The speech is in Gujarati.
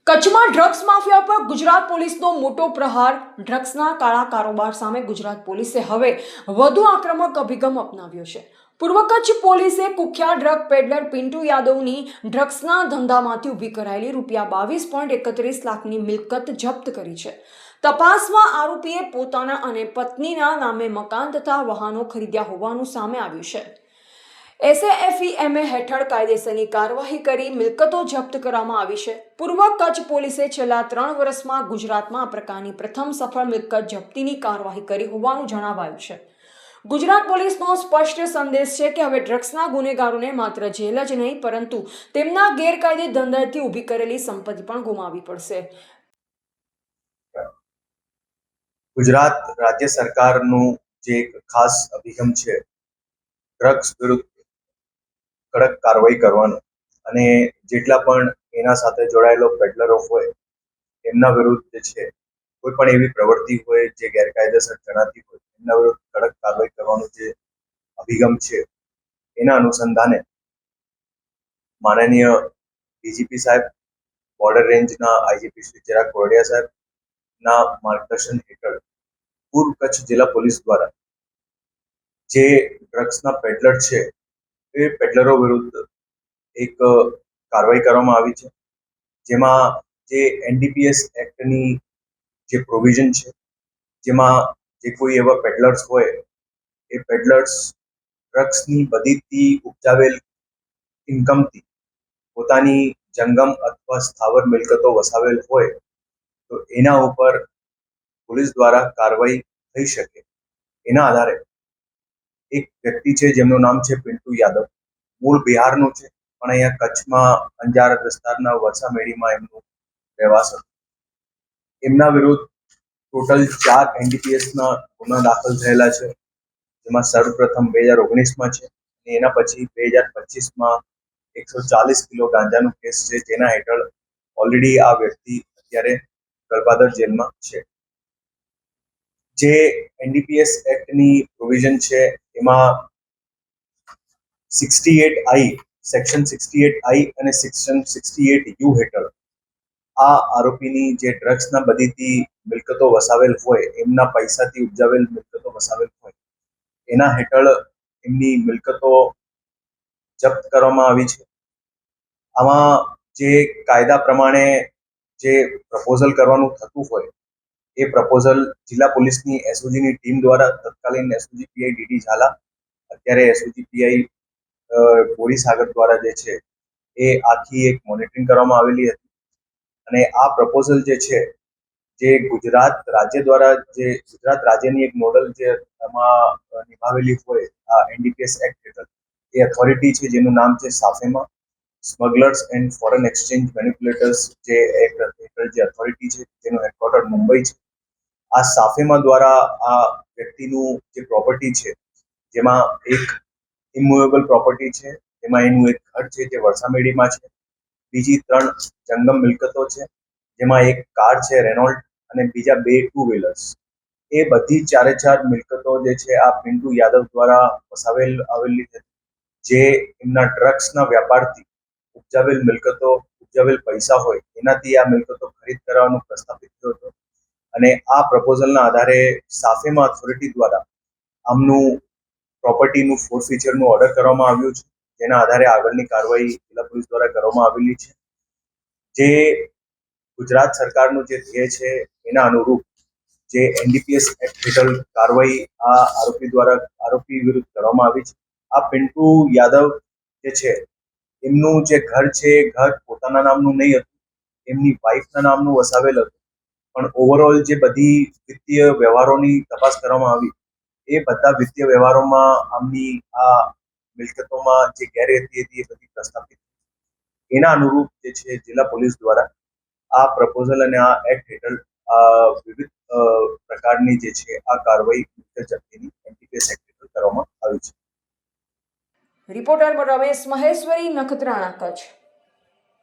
કચ્છમાં ડ્રગ્સ માફિયા પર ગુજરાત પોલીસનો મોટો પ્રહાર. ડ્રગ્સના કાળા કારોબાર સામે ગુજરાત પોલીસે હવે વધુ આક્રમક અભિગમ અપનાવ્યો છે. પૂર્વ કચ્છ પોલીસે કુખ્યાત ડ્રગ પેડલર પિન્ટુ યાદવની ડ્રગ્સના ધંધામાંથી ઊભી કરાયેલી ₹22.31 લાખની મિલકત જપ્ત કરી છે. તપાસમાં આરોપીએ પોતાના અને પત્નીના નામે મકાન તથા વાહનો ખરીદ્યા હોવાનું સામે આવ્યું છે. SAFEMA હેઠળ કાયદેસરની કાર્યવાહી કરી મિલકતો જપ્ત કરવામાં આવી છે. પૂર્વ કચ્છ પોલીસે છેલ્લા 3 વર્ષમાં ગુજરાતમાં આ પ્રકારની પ્રથમ સફળ મિલકત જપ્તીની કાર્યવાહી કરી હોવાનું જણાવાયું છે. ગુજરાત પોલીસનો સ્પષ્ટ સંદેશ છે કે હવે ડ્રગ્સના ગુનેગારોને માત્ર જેલ જ નહીં પરંતુ તેમના ગેરકાયદે ધંધાથી ઊભી કરેલી સંપત્તિ પણ ગુમાવવી પડશે. ગુજરાત રાજ્ય સરકારનું જે એક ખાસ અભિગમ છે ડ્રગ્સ વિરુદ્ધ કડક કાર્યવાહી કરવાનો અને જેટલા પણ એના સાથે જોડાયેલો પેડલરો હોય એમના વિરુદ્ધ જે છે કોઈ પણ એવી પ્રવૃત્તિ હોય જે ગેરકાયદેસર જણાતી હોય એમના વિરુદ્ધ કડક કાર્યવાહી કરવાનો જે અભિગમ છે એના અનુસંધાને માનનીય ડીજીપી સાહેબ, બોર્ડર રેન્જના આઈજીપી શ્રી ચિરાગ કોરડિયા સાહેબના માર્ગદર્શન હેઠળ પૂર્વ કચ્છ જિલ્લા પોલીસ દ્વારા જે ડ્રગ્સના પેડલર છે એ પેડલરો વિરુદ્ધ એક કાર્યવાહી કરવામાં આવી છે, જેમાં જે NDPS એક્ટની જે પ્રોવિઝન છે, જેમાં જે કોઈ એવા પેડલર્સ હોય એ પેડલર્સ ડ્રગ્સની બદીથી ઉપજાવેલ ઇન્કમથી પોતાની જંગમ અથવા સ્થાવર મિલકતો વસાવેલ હોય તો એના ઉપર પોલીસ દ્વારા કાર્યવાહી થઈ શકે. એના આધારે એક વ્યક્તિ છે જેમનું નામ છે પિન્ટુ યાદવ, મૂળ બિહારનું છે પણ અહીંયા કચ્છમાં અંજાર વિસ્તારના વરસામેડીમાં એમનું રહેવાસ હતું. એમના વિરુદ્ધ ટોટલ 4 NDPSના ગુના દાખલ થયેલા છે, જેમાં સર્વપ્રથમ 2019માં છે અને એના પછી 2025માં 140 કિલો ગાંજાનું કેસ છે, જેના હેઠળ ઓલરેડી આ વ્યક્તિ અત્યારે ગળપાદર જેલમાં છે. જે NDPS એક્ટની પ્રોવિઝન છે એમાં 68I, સેક્શન 68I અને સેક્શન 68U હેઠળ આ આરોપીની જે ડ્રગ્સના બદીથી મિલકતો વસાવેલ હોય, એમના પૈસાથી ઉપજાવેલ મિલકતો વસાવેલ હોય એના હેઠળ એમની મિલકતો જપ્ત કરવામાં આવી છે. આમાં જે કાયદા પ્રમાણે જે પ્રપોઝલ કરવાનું થતું હોય એ પ્રપોઝલ જિલ્લા પોલીસની SOGની ટીમ દ્વારા તત્કાલીન SOG PI DD ઝાલા, અત્યારે SOG PI બોરીસાગર દ્વારા જે છે એ આખી એક મોનિટરિંગ કરવામાં આવેલી હતી અને આ પ્રપોઝલ જે છે જે ગુજરાત રાજ્ય દ્વારા જે ગુજરાત રાજ્યની એક નોડલ જે એમાં નિભાવેલી હોય આ NDPS એક્ટ હેઠળ એ ઓથોરિટી છે જેનું નામ છે સાફેમા, સ્મગલર્સ એન્ડ ફોરેન એક્સચેન્જ મેનિપ્યુલેટર્સ જે એક્ટ હેઠળ જે ઓથોરિટી છે જેનું હેડક્વાર્ટર મુંબઈ છે. આ સાફેમા દ્વારા આ વ્યક્તિનું જે પ્રોપર્ટી છે જેમાં એક ઇમૂવેબલ પ્રોપર્ટી છે, જેમાં એનું એક ઘર છે જે વરસામેડીમાં છે, બીજી 3 જંગમ મિલકતો છે જેમાં એક કાર છે રેનોલ્ટ અને બીજા 2 ટુ વ્હીલર્સ. એ બધી 4 મિલકતો જે છે આ પિન્ટુ યાદવ દ્વારા વસાવેલ આવેલી છે, જે એમના ડ્રગ્સના વ્યાપારથી ઉપજાવેલ મિલકતો, ઉપજાવેલ પૈસા હોય એનાથી આ મિલકતો ખરીદ કરવાનો પ્રસ્તાવિત થયો હતો અને આ પ્રપોઝલના આધારે સાફેમા ઓથોરિટી દ્વારા આમનું પ્રોપર્ટીનું ફોરફીચરનું ઓર્ડર કરવામાં આવ્યું છે, જેના આધારે આગળની કાર્યવાહી જિલ્લા પોલીસ દ્વારા કરવામાં આવેલી છે. જે ગુજરાત સરકારનું જે ધ્યેય છે એના અનુરૂપ જે NDPS એક્ટ હેઠળ કાર્યવાહી આ આરોપી વિરુદ્ધ કરવામાં આવી છે. આ પિન્ટુ યાદવ જે છે એમનું જે ઘર છે એ ઘર પોતાના નામનું નહીં હતું, એમની વાઇફના નામનું વસાવેલ હતું, પણ ઓવરઓલ જે બધી વિત્તીય વ્યવહારોની તપાસ કરવામાં આવી એ બધા વિત્તીય વ્યવહારોમાં આમની આ મિલકતોમાં જે ગેરરીતિ હતી એ બધી પ્રસ્થાપિત. એના અનુરૂપ જે છે જિલ્લા પોલીસ દ્વારા આ પ્રપોઝલ અને આ એક્ટ હેઠળ વિવિધ પ્રકારની જે છે આ કાર્યવાહી જપ્તીની NDPS એક્ટ હેઠળ કરવામાં આવી છે. રિપોર્ટર રમેશ મહેશ્વરી, નખત્રાણા, કચ્છ.